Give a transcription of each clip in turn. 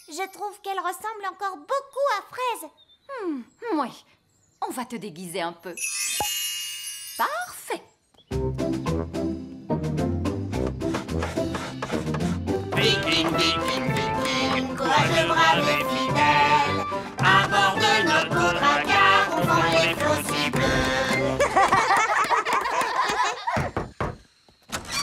Je trouve qu'elle ressemble encore beaucoup à Fraise. Oui, on va te déguiser un peu. Parfait. Viking, viking, viking, courageux, brave et fidèle. À bord de notre dragard, on vend les flots si bleus.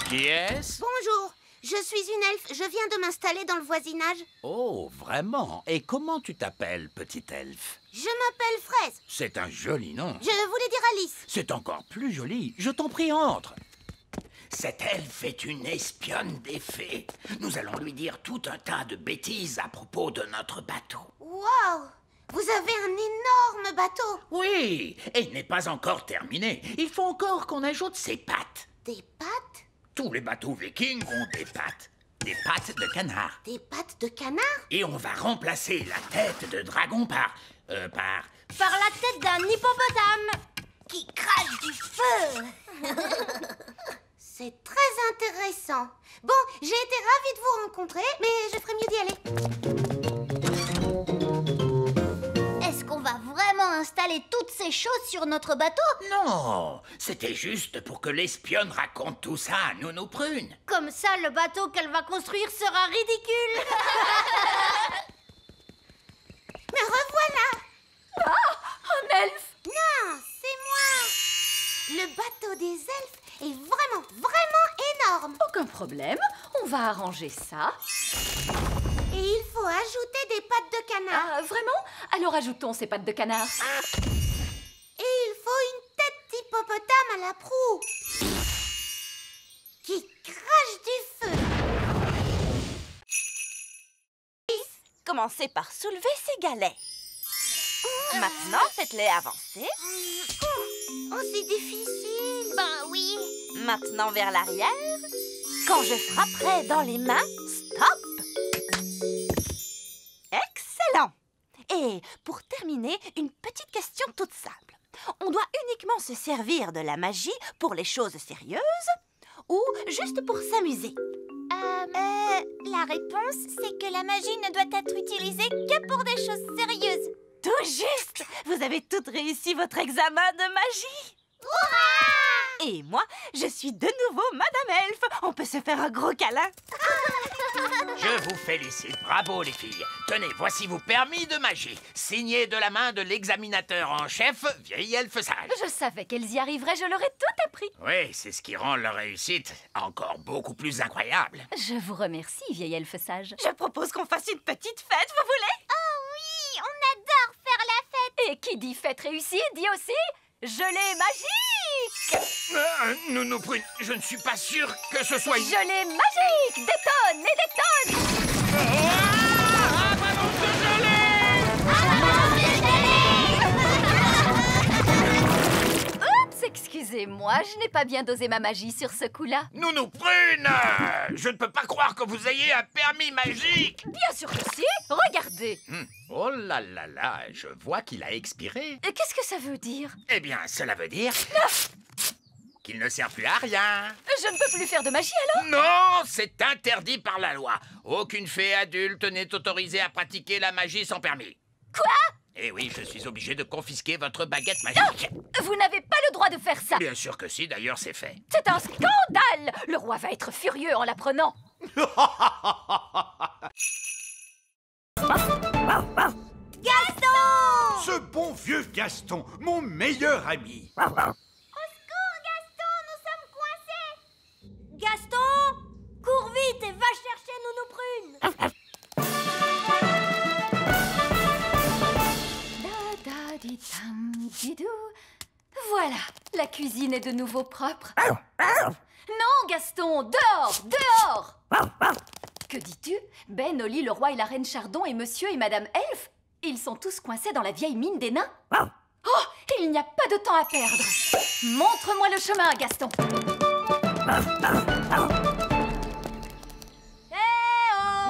Qui est-ce? Bonjour, je suis une elfe. Je viens de m'installer dans le voisinage. Oh, vraiment? Et comment tu t'appelles, petite elfe? Je m'appelle Fraise. C'est un joli nom. Je voulais dire Alice. C'est encore plus joli. Je t'en prie, entre. Cette elfe est une espionne des fées. Nous allons lui dire tout un tas de bêtises à propos de notre bateau. Waouh! Vous avez un énorme bateau. Oui, et il n'est pas encore terminé. Il faut encore qu'on ajoute ses pattes. Des pattes? Tous les bateaux vikings ont des pattes. Des pattes de canard. Des pattes de canard? Et on va remplacer la tête de dragon par la tête d'un hippopotame qui crache du feu. C'est très intéressant. Bon, j'ai été ravie de vous rencontrer, mais je ferais mieux d'y aller. Est-ce qu'on va vraiment installer toutes ces choses sur notre bateau? Non, c'était juste pour que l'espionne raconte tout ça à Nounou Prune. Comme ça, le bateau qu'elle va construire sera ridicule. Me revoilà. Un elfe! Non, c'est moi. Le bateau des elfes est vraiment, vraiment énorme. Aucun problème, on va arranger ça. Et il faut ajouter des pattes de canard. Ah, vraiment? Alors ajoutons ces pattes de canard. Et il faut une tête d'hippopotame à la proue qui crache du feu. Commencez par soulever ces galets. Maintenant, faites-les avancer. Oh, c'est difficile. Ben oui. Maintenant vers l'arrière. Quand je frapperai dans les mains, stop. Excellent. Et pour terminer, une petite question toute simple. On doit uniquement se servir de la magie pour les choses sérieuses ou juste pour s'amuser? La réponse, c'est que la magie ne doit être utilisée que pour des choses sérieuses. Tout juste. Vous avez toutes réussi votre examen de magie. Hurrah! Et moi, je suis de nouveau Madame Elfe. On peut se faire un gros câlin. Je vous félicite, bravo les filles. Tenez, voici vos permis de magie, signés de la main de l'examinateur en chef, vieille elfe sage. Je savais qu'elles y arriveraient, je leur ai tout appris. Oui, c'est ce qui rend leur réussite encore beaucoup plus incroyable. Je vous remercie, vieille elfe sage. Je propose qu'on fasse une petite fête, vous voulez? Oh oui, on adore faire la fête. Et qui dit fête réussie, dit aussi gelée magique. Nounou Prune, je ne suis pas sûr que ce soit une... Gelée magique, des tonnes et des tonnes. Oups, excusez-moi, je n'ai pas bien dosé ma magie sur ce coup-là. Nounou Prune, je ne peux pas croire que vous ayez un permis magique. Bien sûr que si, regardez. Oh là là là, je vois qu'il a expiré. Qu'est-ce que ça veut dire? Eh bien, cela veut dire qu'il ne sert plus à rien. Je ne peux plus faire de magie alors? Non, c'est interdit par la loi. Aucune fée adulte n'est autorisée à pratiquer la magie sans permis. Quoi? Eh oui, je suis obligé de confisquer votre baguette magique. Vous n'avez pas le droit de faire ça. Bien sûr que si, d'ailleurs c'est fait. C'est un scandale. Le roi va être furieux en l'apprenant. Gaston! Ce bon vieux Gaston, mon meilleur ami. Au secours, Gaston, nous sommes coincés. Gaston, cours vite et va chercher Nounou Prune. Da-da-di-tam-di-dou. Voilà, la cuisine est de nouveau propre. Non, Gaston, dehors, dehors. Que dis-tu? Ben, Oli, le roi et la reine Chardon et monsieur et madame Elfe, ils sont tous coincés dans la vieille mine des nains. Oh, il n'y a pas de temps à perdre. Montre-moi le chemin, Gaston.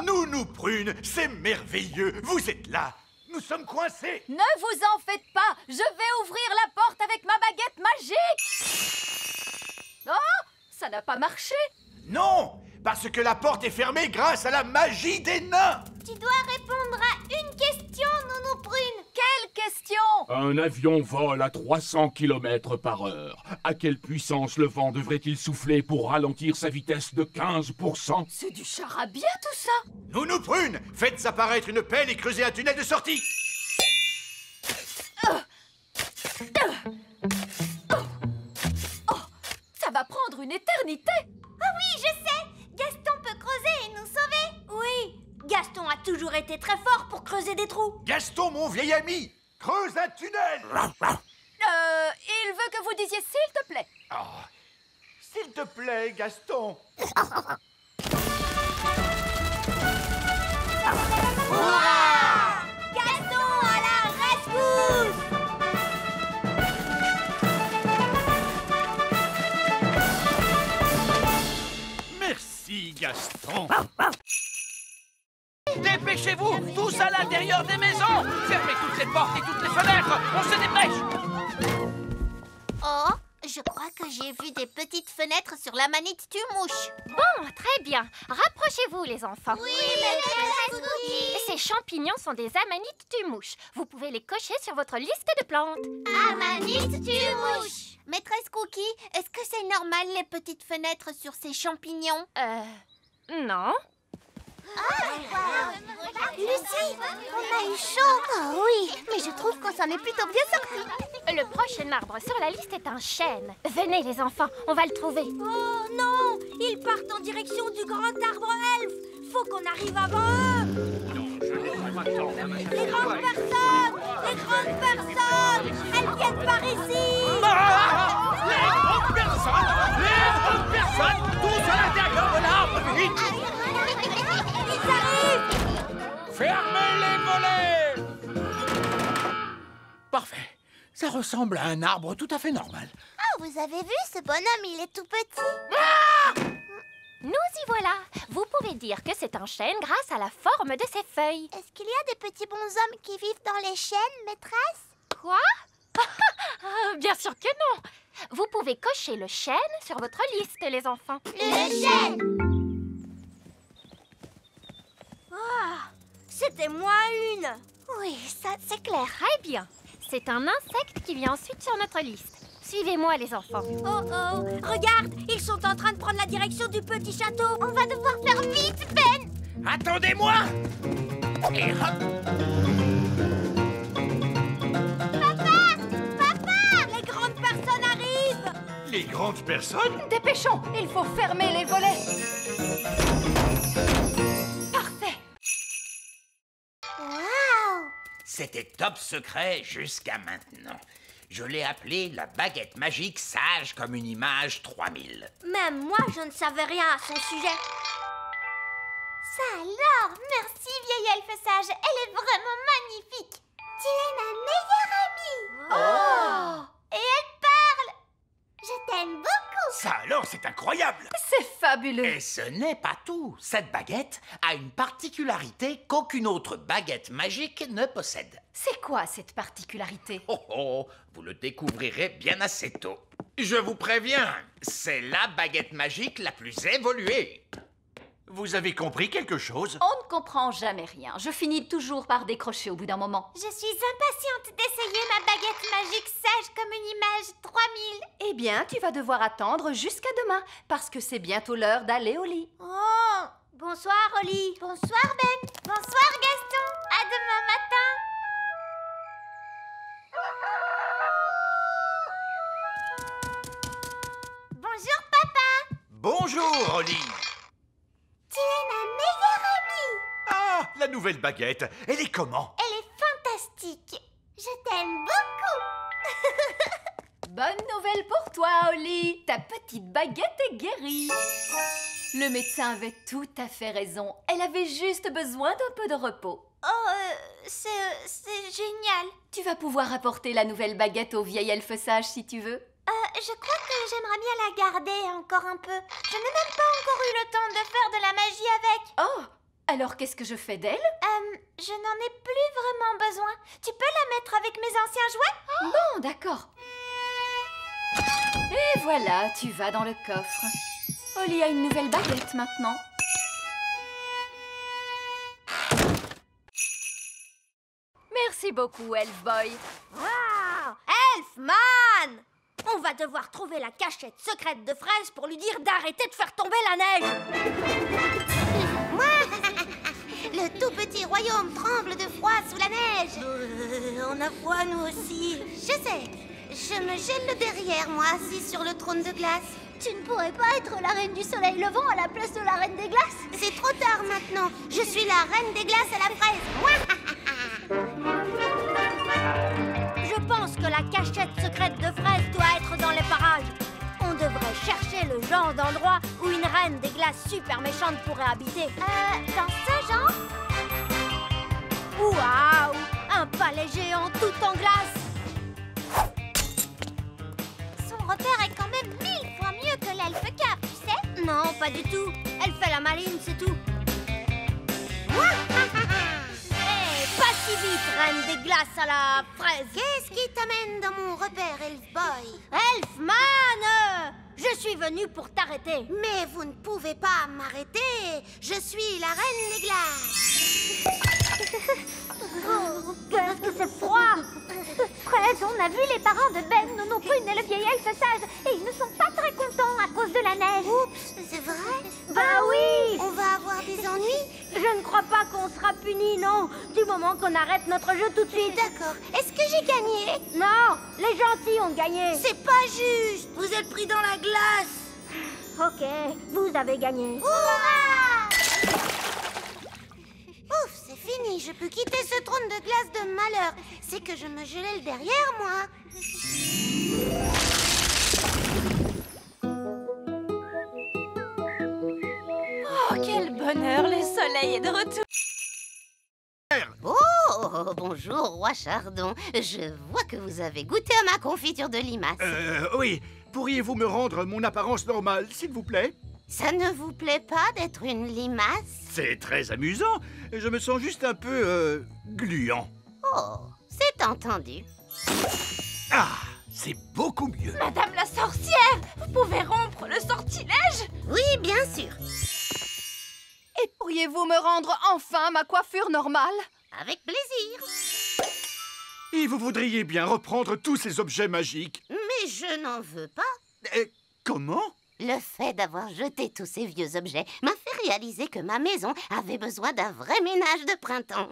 Nounou Prune, c'est merveilleux, vous êtes là. Nous sommes coincés. Ne vous en faites pas, je vais ouvrir la porte avec ma baguette magique. Oh, ça n'a pas marché. Non, parce que la porte est fermée grâce à la magie des nains. Tu dois répondre à une question, Nounou Prune. Quelle question? Un avion vole à 300 km/h. À quelle puissance le vent devrait-il souffler pour ralentir sa vitesse de 15%? C'est du charabia tout ça. Nounou Prune, faites apparaître une pelle et creusez un tunnel de sortie. Ça va prendre une éternité. Ah oui, je sais. Gaston peut creuser et nous sauver. Oui, Gaston a toujours été très fort pour creuser des trous. Gaston, mon vieil ami, creuse un tunnel. Il veut que vous disiez s'il te plaît. Ah, s'il te plaît, Gaston. Hurrah! Gaston à la rescousse! Merci, Gaston. Dépêchez-vous, tous à l'intérieur des maisons. Fermez toutes les portes et toutes les fenêtres. On se dépêche. Oh, je crois que j'ai vu des petites fenêtres sur la manite tue-mouche. Bon, très bien. Rapprochez-vous, les enfants. Oui, maîtresse Cookie. Ces champignons sont des amanites tue-mouche. Vous pouvez les cocher sur votre liste de plantes. Amanite tue-mouche. Maîtresse Cookie, est-ce que c'est normal les petites fenêtres sur ces champignons? Non. Lucie, on a eu chaud. Oh oui, mais je trouve qu'on s'en est plutôt bien sorti. Le prochain arbre sur la liste est un chêne. Venez, les enfants, on va le trouver. Oh non, ils partent en direction du grand arbre elfe. Faut qu'on arrive avant eux. Les grandes personnes, elles viennent par ici. Les grandes personnes, tous à l'intérieur de l'arbre, vite. Ils arrivent. Fermez les volets. Parfait. Ça ressemble à un arbre tout à fait normal. Ah, vous avez vu, ce bonhomme, il est tout petit. Nous y voilà. Vous pouvez dire que c'est un chêne grâce à la forme de ses feuilles. Est-ce qu'il y a des petits bonshommes qui vivent dans les chênes, maîtresse? Quoi? Bien sûr que non. Vous pouvez cocher le chêne sur votre liste, les enfants. Le chêne. C'était moi une. Oui, ça c'est clair. Très bien. C'est un insecte qui vient ensuite sur notre liste. Suivez-moi, les enfants. Oh oh, regarde, ils sont en train de prendre la direction du petit château. On va devoir faire vite, Ben. Attendez-moi. Et hop. Papa, les grandes personnes arrivent. Les grandes personnes? Dépêchons, il faut fermer les volets. Parfait. Waouh. C'était top secret jusqu'à maintenant. Je l'ai appelé la baguette magique sage comme une image 3000. Même moi, je ne savais rien à son sujet. Ça alors, merci vieille elfe sage, elle est vraiment magnifique. Tu es ma meilleure amie. Oh. Et elle parle. Je t'aime beaucoup. Ça alors, c'est incroyable. C'est fabuleux. Et ce n'est pas tout. Cette baguette a une particularité qu'aucune autre baguette magique ne possède. C'est quoi cette particularité? Oh oh, vous le découvrirez bien assez tôt. Je vous préviens, c'est la baguette magique la plus évoluée. Vous avez compris quelque chose? On ne comprend jamais rien. Je finis toujours par décrocher au bout d'un moment. Je suis impatiente d'essayer ma baguette magique sage comme une image 3000. Eh bien, tu vas devoir attendre jusqu'à demain, parce que c'est bientôt l'heure d'aller au lit. Oh, bonsoir Oli. Bonsoir Ben. Bonsoir Gaston. À demain matin. Bonjour papa. Bonjour, Oli. Tu es ma meilleure amie. Ah, la nouvelle baguette. Elle est comment? Elle est fantastique. Je t'aime beaucoup. Bonne nouvelle pour toi, Oli. Ta petite baguette est guérie. Le médecin avait tout à fait raison. Elle avait juste besoin d'un peu de repos. Oh, c'est génial. Tu vas pouvoir apporter la nouvelle baguette au vieil elfe sage si tu veux. Je crois que j'aimerais bien la garder encore un peu. Je n'ai même pas encore eu le temps de faire de la magie avec. Oh, alors qu'est-ce que je fais d'elle? Je n'en ai plus vraiment besoin. Tu peux la mettre avec mes anciens jouets? Bon, d'accord. Et voilà, tu vas dans le coffre. Oli a une nouvelle baguette maintenant. Merci beaucoup, Elfboy. Wow! Elfman! On va devoir trouver la cachette secrète de Fraise pour lui dire d'arrêter de faire tomber la neige. Le tout petit royaume tremble de froid sous la neige. On a froid, nous aussi. Je sais. Je me gèle le derrière, moi, assis sur le trône de glace. Tu ne pourrais pas être la reine du soleil levant à la place de la reine des glaces? C'est trop tard maintenant. Je suis la reine des glaces à la fraise. Je pense que la cachette secrète de Fraise doit être dans les parages. On devrait chercher le genre d'endroit où une reine des glaces super méchante pourrait habiter. Dans ce genre? Waouh! Un palais géant tout en glace! Son repère est quand même 1000 fois mieux que l'elfe cap, tu sais? Non, pas du tout. Elle fait la maline, c'est tout. Hé, pas si vite, reine des glaces à la fraise. Qu'est-ce qui t'amène dans mon repère, Elfboy? Elfman! Je suis venue pour t'arrêter. Mais vous ne pouvez pas m'arrêter. Je suis la reine des glaces. Oh, qu'est-ce que c'est froid! Fraise, on a vu les parents de Ben, Nono Prune et le vieil elfe sage, et ils ne sont pas très contents à cause de la neige. Oups, c'est vrai? Bah oui! On va avoir des ennuis? Je ne crois pas qu'on sera punis, non, du moment qu'on arrête notre jeu tout de suite. D'accord. Est-ce que j'ai gagné? Non, les gentils ont gagné. C'est pas juste. Vous êtes pris dans la glace. Ok, vous avez gagné. Hurrah! Ouf, c'est fini. Je peux quitter ce trône de glace de malheur. C'est que je me gelais le derrière, moi. Oh, quel bonheur, le soleil est de retour. Oh, bonjour, roi Chardon. Je vois que vous avez goûté à ma confiture de limace. Oui. Pourriez-vous me rendre mon apparence normale, s'il vous plaît? Ça ne vous plaît pas d'être une limace? C'est très amusant. Je me sens juste un peu, gluant. Oh, c'est entendu. Ah, c'est beaucoup mieux. Madame la sorcière, vous pouvez rompre le sortilège? Oui, bien sûr. Et pourriez-vous me rendre enfin ma coiffure normale? Avec plaisir. Et vous voudriez bien reprendre tous ces objets magiques. Mais je n'en veux pas. Comment? Le fait d'avoir jeté tous ces vieux objets m'a fait réaliser que ma maison avait besoin d'un vrai ménage de printemps.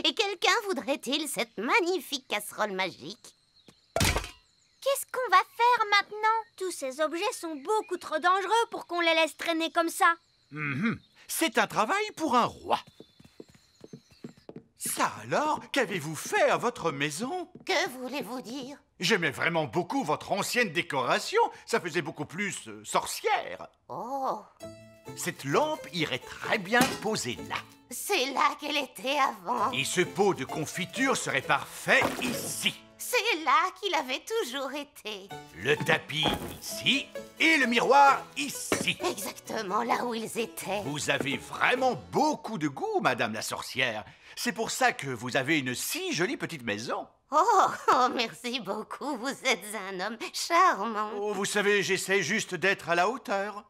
Et quelqu'un voudrait-il cette magnifique casserole magique? Qu'est-ce qu'on va faire maintenant? Tous ces objets sont beaucoup trop dangereux pour qu'on les laisse traîner comme ça. C'est un travail pour un roi. Ça alors, qu'avez-vous fait à votre maison? Que voulez-vous dire? J'aimais vraiment beaucoup votre ancienne décoration. Ça faisait beaucoup plus sorcière. Oh, Cette lampe irait très bien posée là. c'est là qu'elle était avant. Et ce pot de confiture serait parfait ici. C'est là qu'il avait toujours été. Le tapis ici et le miroir ici. Exactement là où ils étaient. Vous avez vraiment beaucoup de goût, Madame la sorcière. C'est pour ça que vous avez une si jolie petite maison. Oh, merci beaucoup. Vous êtes un homme charmant. Oh, vous savez, j'essaie juste d'être à la hauteur.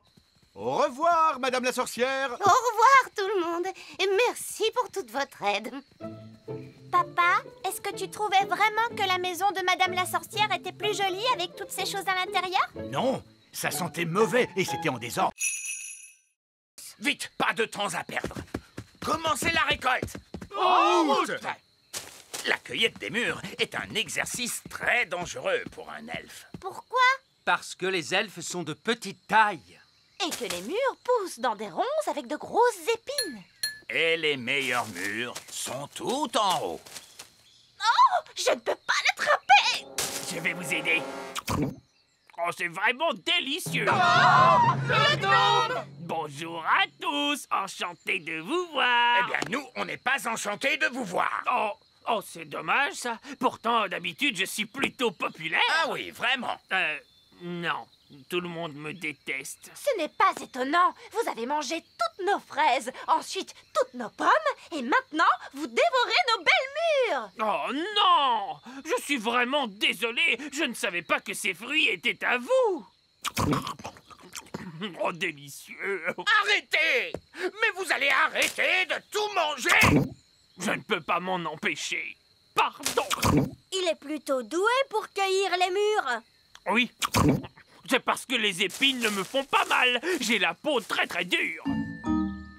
Au revoir, Madame la sorcière. Au revoir tout le monde et merci pour toute votre aide. Papa, est-ce que tu trouvais vraiment que la maison de Madame la sorcière était plus jolie avec toutes ces choses à l'intérieur? Non, ça sentait mauvais et c'était en désordre. Vite, pas de temps à perdre. Commencez la récolte. En route! La cueillette des mûres est un exercice très dangereux pour un elfe. Pourquoi? Parce que les elfes sont de petite taille. Et que les murs poussent dans des ronces avec de grosses épines. Et les meilleurs mûres sont tout en haut. Je ne peux pas l'attraper! Je vais vous aider. Oh, c'est vraiment délicieux. Bonjour à tous, enchanté de vous voir. Eh bien, nous, on n'est pas enchantés de vous voir. Oh, c'est dommage ça. Pourtant, d'habitude, je suis plutôt populaire. Ah oui, vraiment. Non, tout le monde me déteste. Ce n'est pas étonnant. Vous avez mangé toutes nos fraises, ensuite toutes nos pommes, et maintenant, vous dévorez nos belles mûres. Oh non! Je suis vraiment désolé. Je ne savais pas que ces fruits étaient à vous. Oh, délicieux. Arrêtez! Mais vous allez arrêter de tout manger! Je ne peux pas m'en empêcher. pardon. Il est plutôt doué pour cueillir les mûres. Oui, c'est parce que les épines ne me font pas mal. J'ai la peau très très dure.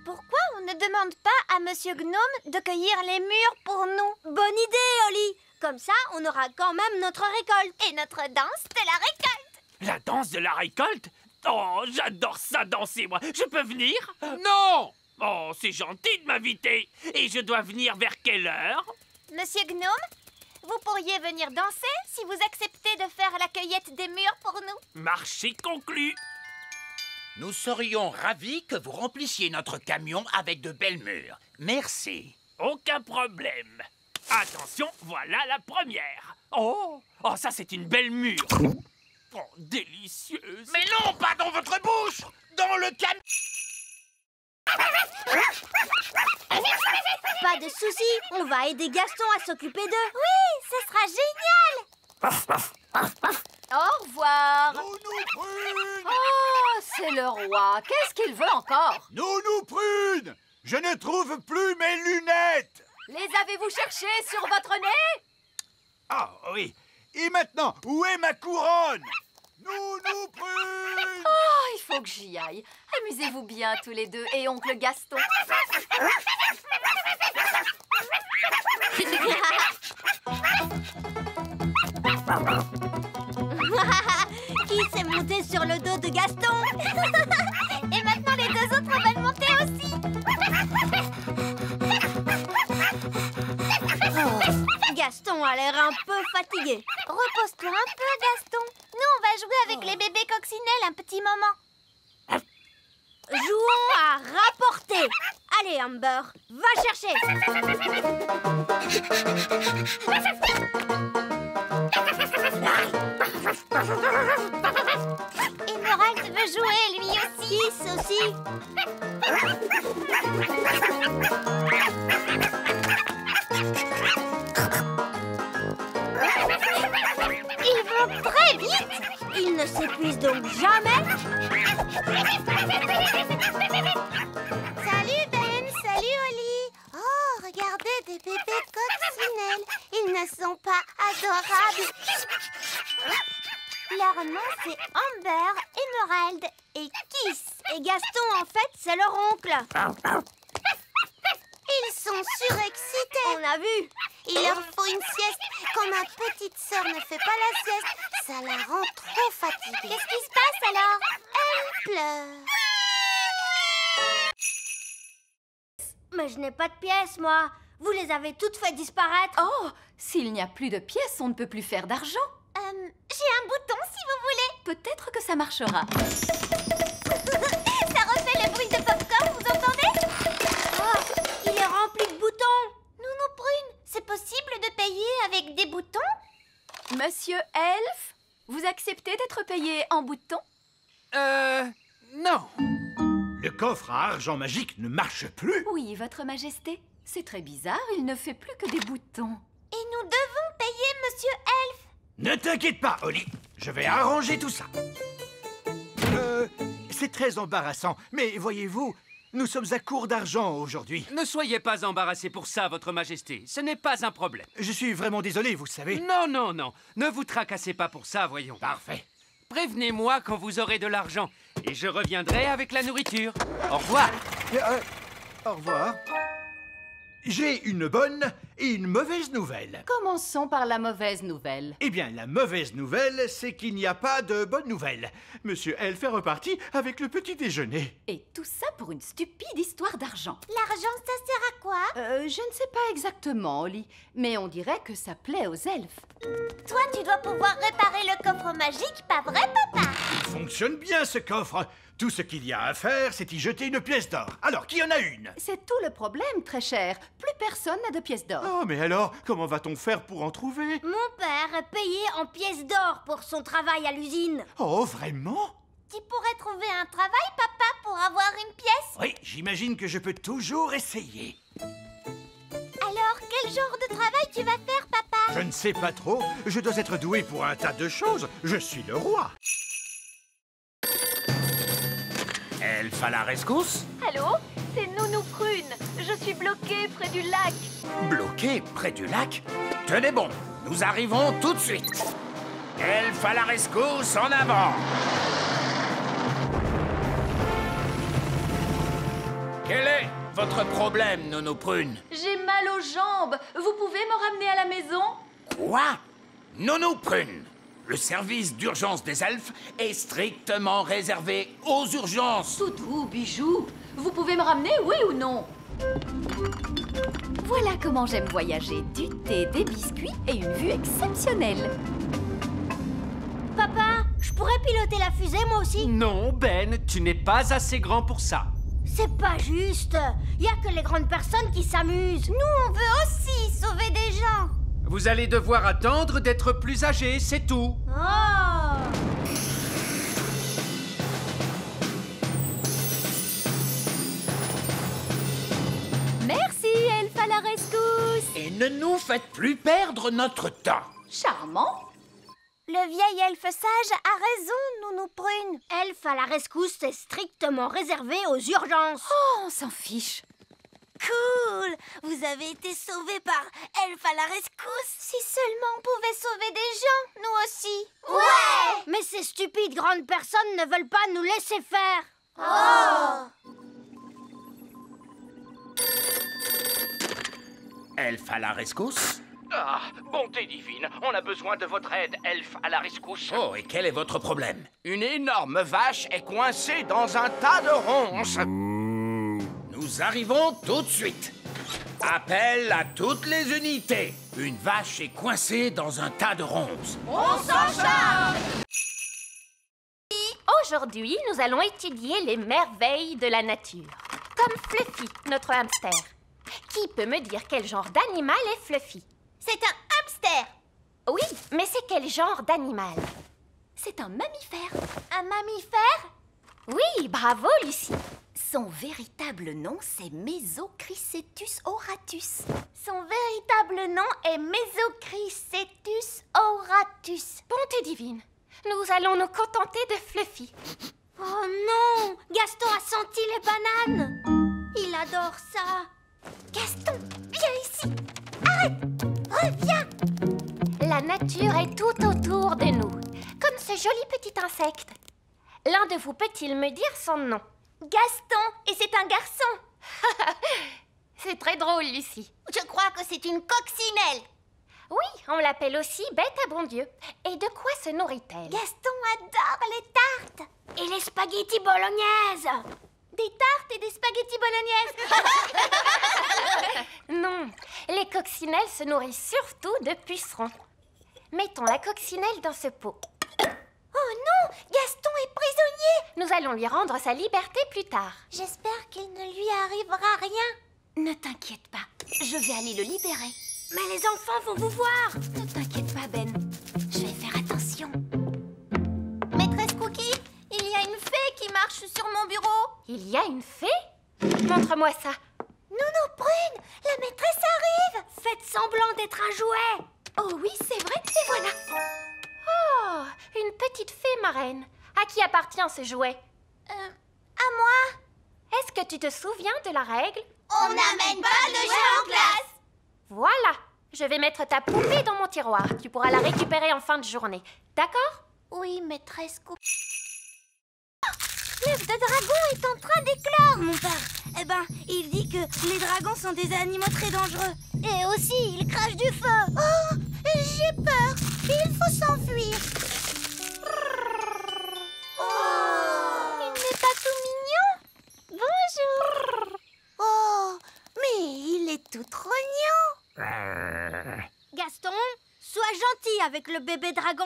Pourquoi on ne demande pas à Monsieur Gnome de cueillir les mûres pour nous? Bonne idée, Oli. Comme ça, on aura quand même notre récolte. Et notre danse de la récolte. La danse de la récolte? Oh, j'adore ça danser, moi. Je peux venir? Non! Oh, c'est gentil de m'inviter. Et je dois venir vers quelle heure? Monsieur Gnome, vous pourriez venir danser si vous acceptez de faire la cueillette des mûres pour nous. Marché conclu. Nous serions ravis que vous remplissiez notre camion avec de belles mûres. Merci. Aucun problème. Attention, voilà la première. Oh, ça c'est une belle mûre. Oh, délicieuse. Mais non, pas dans votre bouche! Dans le camion! Pas de souci, on va aider Gaston à s'occuper d'eux. Oui, ce sera génial. Au revoir. Nounou Prune! Oh, c'est le roi. Qu'est-ce qu'il veut encore? Nounou Prune! Je ne trouve plus mes lunettes! Les avez-vous cherchées sur votre nez? Ah oui. Et maintenant, où est ma couronne? Nounou Prune! Oh, il faut que j'y aille. Amusez-vous bien tous les deux et oncle Gaston. Qui s'est monté sur le dos de Gaston? Et maintenant les deux autres veulent monter aussi. Oh, Gaston a l'air un peu fatigué. Repose-toi un peu, Gaston. Nous, on va jouer avec les bébés coccinelles un petit moment. Jouons à rapporter. Allez, Amber, va chercher. Emerald veut jouer, lui aussi. Kiss aussi. Ils vont très vite. Ils ne s'épuisent donc jamais. Salut Ben, salut Oli. Oh, regardez des bébés coccinelles. Ils ne sont pas adorables. Leur nom c'est Amber, Emerald et Kiss. Et Gaston en fait c'est leur oncle. Ils sont surexcités. On a vu. Il leur faut une sieste. Quand ma petite sœur ne fait pas la sieste, ça la rend trop fatiguée. Qu'est-ce qui se passe alors? Elle pleure. Mais je n'ai pas de pièces, moi. Vous les avez toutes fait disparaître. Oh, s'il n'y a plus de pièces, on ne peut plus faire d'argent. J'ai un bouton si vous voulez. Peut-être que ça marchera. Ça refait le bruit de popcorn, vous entendez? Oh, il est rempli de boutons. Nounou Prune, c'est possible de payer avec des boutons? Monsieur Elf, vous acceptez d'être payé en boutons? Non. Le coffre à argent magique ne marche plus. Oui, votre majesté. C'est très bizarre, il ne fait plus que des boutons. Et nous devons payer Monsieur Elf. Ne t'inquiète pas, Oli. Je vais arranger tout ça. C'est très embarrassant, mais voyez-vous, nous sommes à court d'argent aujourd'hui. Ne soyez pas embarrassé pour ça, votre majesté. Ce n'est pas un problème. Je suis vraiment désolé, vous savez. Non, non, non. Ne vous tracassez pas pour ça, voyons. Parfait. Prévenez-moi quand vous aurez de l'argent et je reviendrai avec la nourriture. Au revoir. Au revoir. J'ai une bonne et une mauvaise nouvelle. Commençons par la mauvaise nouvelle. Eh bien, la mauvaise nouvelle, c'est qu'il n'y a pas de bonne nouvelle. Monsieur Elf est reparti avec le petit déjeuner. Et tout ça pour une stupide histoire d'argent. L'argent, ça sert à quoi? Je ne sais pas exactement, Oli, mais on dirait que ça plaît aux elfes. Toi, tu dois pouvoir réparer le coffre magique, pas vrai, papa? Il fonctionne bien, ce coffre. Tout ce qu'il y a à faire, c'est y jeter une pièce d'or. Alors, qui en a une? C'est tout le problème, très cher. Plus personne n'a de pièces d'or. Oh, mais alors, comment va-t-on faire pour en trouver? Mon père est payé en pièces d'or pour son travail à l'usine. Oh, vraiment? Tu pourrais trouver un travail, papa, pour avoir une pièce? Oui, j'imagine que je peux toujours essayer. Alors, quel genre de travail tu vas faire, papa? Je ne sais pas trop. Je dois être doué pour un tas de choses. Je suis le roi. Elf à la rescousse? Allô? c'est Nounou Prune. Je suis bloquée près du lac. Bloqué près du lac? Tenez bon, nous arrivons tout de suite. Elfe à la rescousse, en avant! Quel est votre problème, Nounou Prune? J'ai mal aux jambes. Vous pouvez me ramener à la maison? Quoi? Nounou Prune, le service d'urgence des elfes est strictement réservé aux urgences. Toutou, bijou, vous pouvez me ramener, oui ou non? Voilà comment j'aime voyager. Du thé, des biscuits et une vue exceptionnelle. Papa, je pourrais piloter la fusée moi aussi? Non, Ben, tu n'es pas assez grand pour ça. C'est pas juste. Y a que les grandes personnes qui s'amusent. Nous, on veut aussi sauver des gens. Vous allez devoir attendre d'être plus âgé, c'est tout. Oh! Merci, Elfe à la rescousse. Et ne nous faites plus perdre notre temps. Charmant. Le vieil elfe sage a raison, Nounou Prune. Elfe à la rescousse est strictement réservé aux urgences. Oh, on s'en fiche. Cool! Vous avez été sauvés par Elfe à la rescousse. Si seulement on pouvait sauver des gens, nous aussi. Ouais! Mais ces stupides grandes personnes ne veulent pas nous laisser faire. Oh! Elfe à la rescousse? Ah, bonté divine, on a besoin de votre aide, elfe à la rescousse. Oh, et quel est votre problème? Une énorme vache est coincée dans un tas de ronces. Nous arrivons tout de suite. Appel à toutes les unités. Une vache est coincée dans un tas de ronces. On s'en charge! Aujourd'hui, nous allons étudier les merveilles de la nature. Comme Fluffy, notre hamster. Qui peut me dire quel genre d'animal est Fluffy? C'est un hamster. Oui, mais c'est quel genre d'animal? C'est un mammifère. Un mammifère? Oui, bravo, Lucie. Son véritable nom, c'est Mesochrysetus auratus. Son véritable nom est Mesochrysetus auratus. Bonté divine, nous allons nous contenter de Fluffy. Oh non! Gaston a senti les bananes. Il adore ça. Gaston, viens ici. Arrête! Reviens! La nature est tout autour de nous, comme ce joli petit insecte. L'un de vous peut-il me dire son nom? Gaston, et c'est un garçon. C'est très drôle, Lucie. Je crois que c'est une coccinelle. Oui, on l'appelle aussi bête à bon Dieu. Et de quoi se nourrit-elle? Gaston adore les tartes. Et les spaghettis bolognaises. Des tartes et des spaghettis bolognaises. Non, les coccinelles se nourrissent surtout de pucerons. Mettons la coccinelle dans ce pot. Oh non, Gaston est prisonnier. Nous allons lui rendre sa liberté plus tard. J'espère qu'il ne lui arrivera rien. Ne t'inquiète pas, je vais aller le libérer. Mais les enfants vont vous voir. Ne t'inquiète pas, Ben. Je vais faire attention. Maîtresse Cookie, il y a une fée qui marche sur mon bureau. Il y a une fée? Montre-moi ça. Nounou Prune, la maîtresse arrive. Faites semblant d'être un jouet. Oh oui, c'est vrai, et voilà. Oh, une petite fée marraine. À qui appartient ce jouet? À moi. Est-ce que tu te souviens de la règle? On n'amène pas de jeu en classe. Voilà, je vais mettre ta poupée dans mon tiroir. Tu pourras la récupérer en fin de journée. D'accord? Oui, maîtresse Cookie. L'œuf de dragon est en train d'éclore, mon père. Eh ben, il dit que les dragons sont des animaux très dangereux. Et aussi, ils crachent du feu. Oh, j'ai peur. Il faut s'enfuir. Oh, il n'est pas tout mignon. Bonjour. Oh, mais il est tout trognon. Gaston, sois gentil avec le bébé dragon.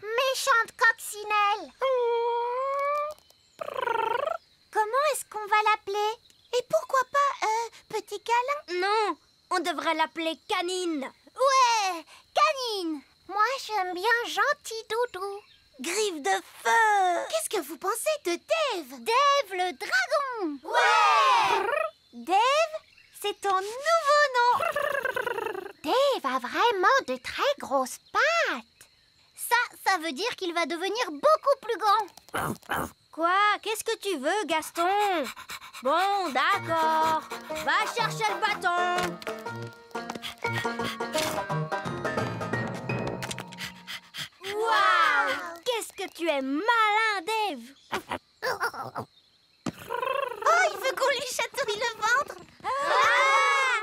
Méchante coccinelle. Comment est-ce qu'on va l'appeler? Et pourquoi pas petit câlin? Non, on devrait l'appeler Canine. Ouais, Canine. Moi, j'aime bien Gentil Doudou. Griffe de feu. Qu'est-ce que vous pensez de Dave? Dave le dragon. Ouais. Dave, c'est ton nouveau nom. Dave a vraiment de très grosses pattes. Ça veut dire qu'il va devenir beaucoup plus grand. Quoi? Qu'est-ce que tu veux, Gaston? Bon, d'accord. Va chercher le bâton. Waouh! Qu'est-ce que tu es malin, Dave! Oh, il veut qu'on lui chatouille le ventre.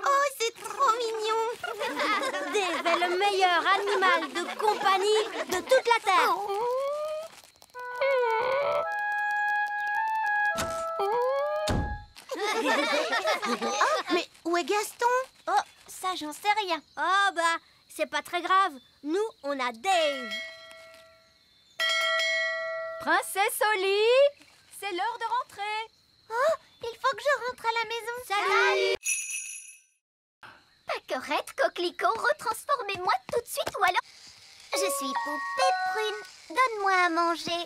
Oh, c'est trop mignon. Dave est le meilleur animal de compagnie de toute la Terre. Mais où est Gaston? Oh, ça, j'en sais rien. Oh, bah, c'est pas très grave. Nous, on a Dave. Princesse Oli, c'est l'heure de rentrer. Oh, il faut que je rentre à la maison. Salut. Pâquerette, coquelicot, retransformez-moi tout de suite ou alors... Je suis Poupée Prune. Donne-moi à manger.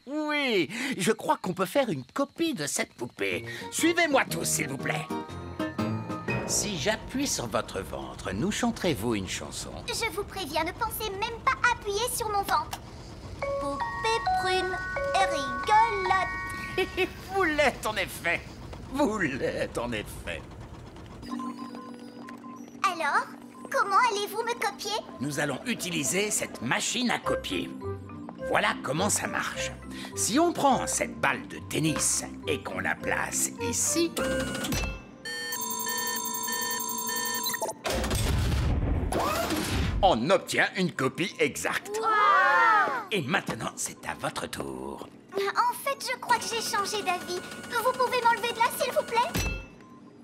Oui, je crois qu'on peut faire une copie de cette poupée. Suivez-moi tous, s'il vous plaît. Si j'appuie sur votre ventre, nous chanterez-vous une chanson? Je vous préviens, ne pensez même pas appuyer sur mon ventre. Poupée Prune et rigolote. Vous l'êtes en effet. Vous l'êtes en effet. Alors, comment allez-vous me copier? Nous allons utiliser cette machine à copier. Voilà comment ça marche. Si on prend cette balle de tennis et qu'on la place ici... on obtient une copie exacte. Wow! Et maintenant, c'est à votre tour. En fait, je crois que j'ai changé d'avis. Vous pouvez m'enlever de là, s'il vous plaît?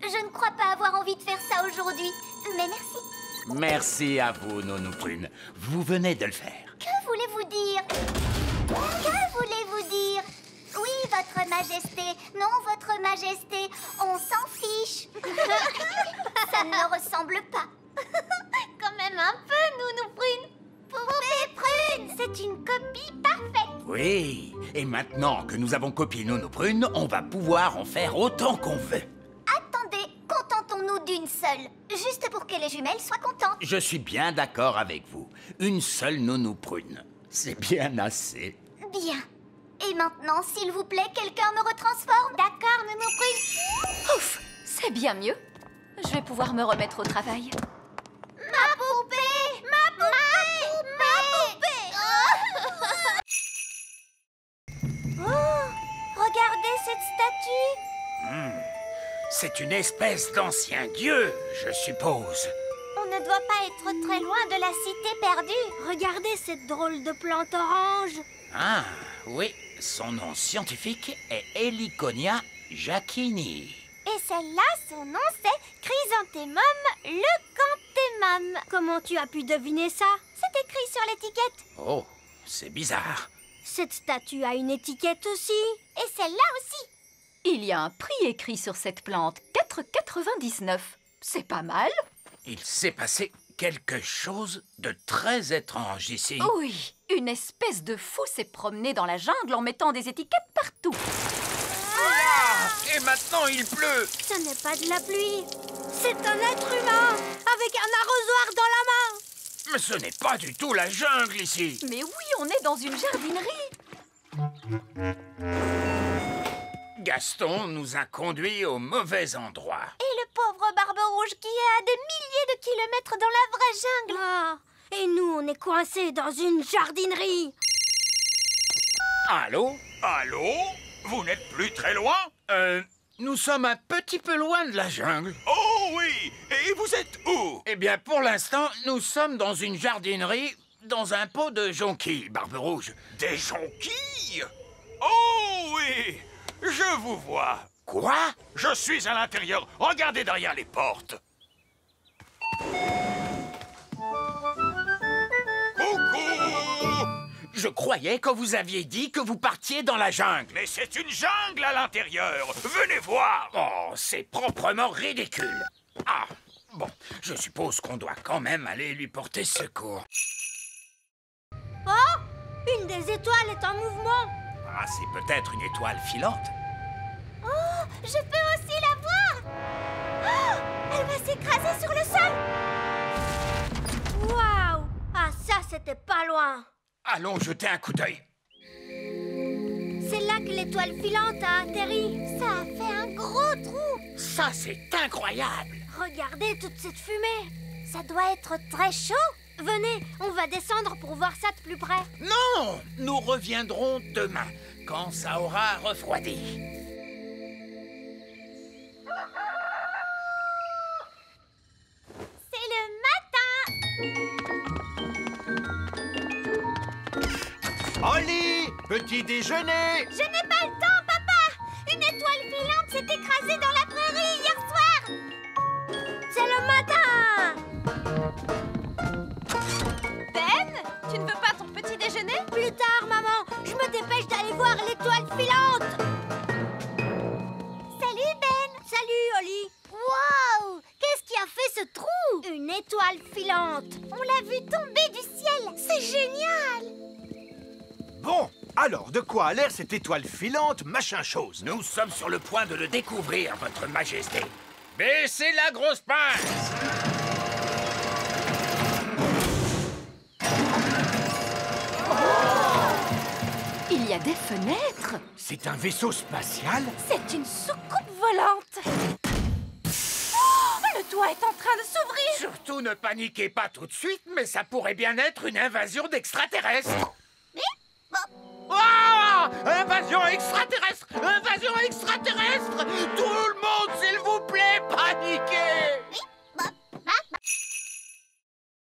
Je ne crois pas avoir envie de faire ça aujourd'hui, mais merci. Merci à vous, Nounou Prune. Vous venez de le faire. Que voulez-vous dire? Que voulez-vous dire? Oui, votre majesté. Non, votre majesté. On s'en fiche. Ça ne me ressemble pas. Quand même un peu, Nounou Prune. Poupée Prune, c'est une copie parfaite. Oui, et maintenant que nous avons copié Nounou Prune, on va pouvoir en faire autant qu'on veut. Attendez, contentons-nous d'une seule. Juste pour que les jumelles soient contentes. Je suis bien d'accord avec vous. Une seule Nounou Prune. C'est bien assez. Bien. Et maintenant, s'il vous plaît, quelqu'un me retransforme. D'accord, Nounou Prune? Ouf, c'est bien mieux. Je vais pouvoir me remettre au travail. Ma poupée! Ma poupée! Ma poupée! Oh! Regardez cette statue! C'est une espèce d'ancien dieu, je suppose. On ne doit pas être très loin de la cité perdue. Regardez cette drôle de plante orange. Ah, oui. Son nom scientifique est Heliconia jacquini. Et celle-là, son nom c'est Chrysanthemum leucanthemum. Comment tu as pu deviner ça? C'est écrit sur l'étiquette. Oh, c'est bizarre. Cette statue a une étiquette aussi. Et celle-là aussi. Il y a un prix écrit sur cette plante, 4,99. C'est pas mal. Il s'est passé quelque chose de très étrange ici. Oui, une espèce de fou s'est promené dans la jungle en mettant des étiquettes partout. Et maintenant il pleut. Ce n'est pas de la pluie. C'est un être humain avec un arrosoir dans la main. Mais ce n'est pas du tout la jungle ici. Mais oui, on est dans une jardinerie. Gaston nous a conduits au mauvais endroit. Et le pauvre Barbe Rouge qui est à des milliers de kilomètres dans la vraie jungle. Ah, et nous, on est coincés dans une jardinerie. Allô? Allô? Vous n'êtes plus très loin? Nous sommes un petit peu loin de la jungle. Oh oui! Et vous êtes où? Eh bien, pour l'instant, nous sommes dans une jardinerie, dans un pot de jonquilles, Barbe Rouge. Des jonquilles? Oh oui! Je vous vois. Quoi? Je suis à l'intérieur. Regardez derrière les portes. Coucou! Je croyais que vous aviez dit que vous partiez dans la jungle. Mais c'est une jungle à l'intérieur. Venez voir. Oh, c'est proprement ridicule. Ah, bon, je suppose qu'on doit quand même aller lui porter secours. Oh! Une des étoiles est en mouvement. Ah, c'est peut-être une étoile filante. Oh! Je peux aussi la voir. Oh! Elle va s'écraser sur le sol. Waouh! Ah, ça, c'était pas loin. Allons jeter un coup d'œil. C'est là que l'étoile filante a atterri. Ça a fait un gros trou. Ça, c'est incroyable. Regardez toute cette fumée. Ça doit être très chaud. Venez, on va descendre pour voir ça de plus près. Non, nous reviendrons demain, quand ça aura refroidi. C'est le matin. Holly, petit déjeuner. Je n'ai pas le temps, papa. Une étoile filante s'est écrasée dans la prairie hier soir. C'est le matin. Ben, tu ne veux pas ton petit déjeuner? Plus tard, maman. Je me dépêche d'aller voir l'étoile filante. Salut, Ben. Salut, Holly. Wow! Qu'est-ce qui a fait ce trou? Une étoile filante. On l'a vue tomber du ciel. C'est génial. Bon, alors de quoi a l'air cette étoile filante, machin chose? Nous sommes sur le point de le découvrir, votre majesté. Baissez la grosse pince. Il y a des fenêtres. C'est un vaisseau spatial? C'est une soucoupe volante. Oh, le toit est en train de s'ouvrir. Surtout ne paniquez pas tout de suite, mais ça pourrait bien être une invasion d'extraterrestres. Ah! Invasion extraterrestre! Invasion extraterrestre! Tout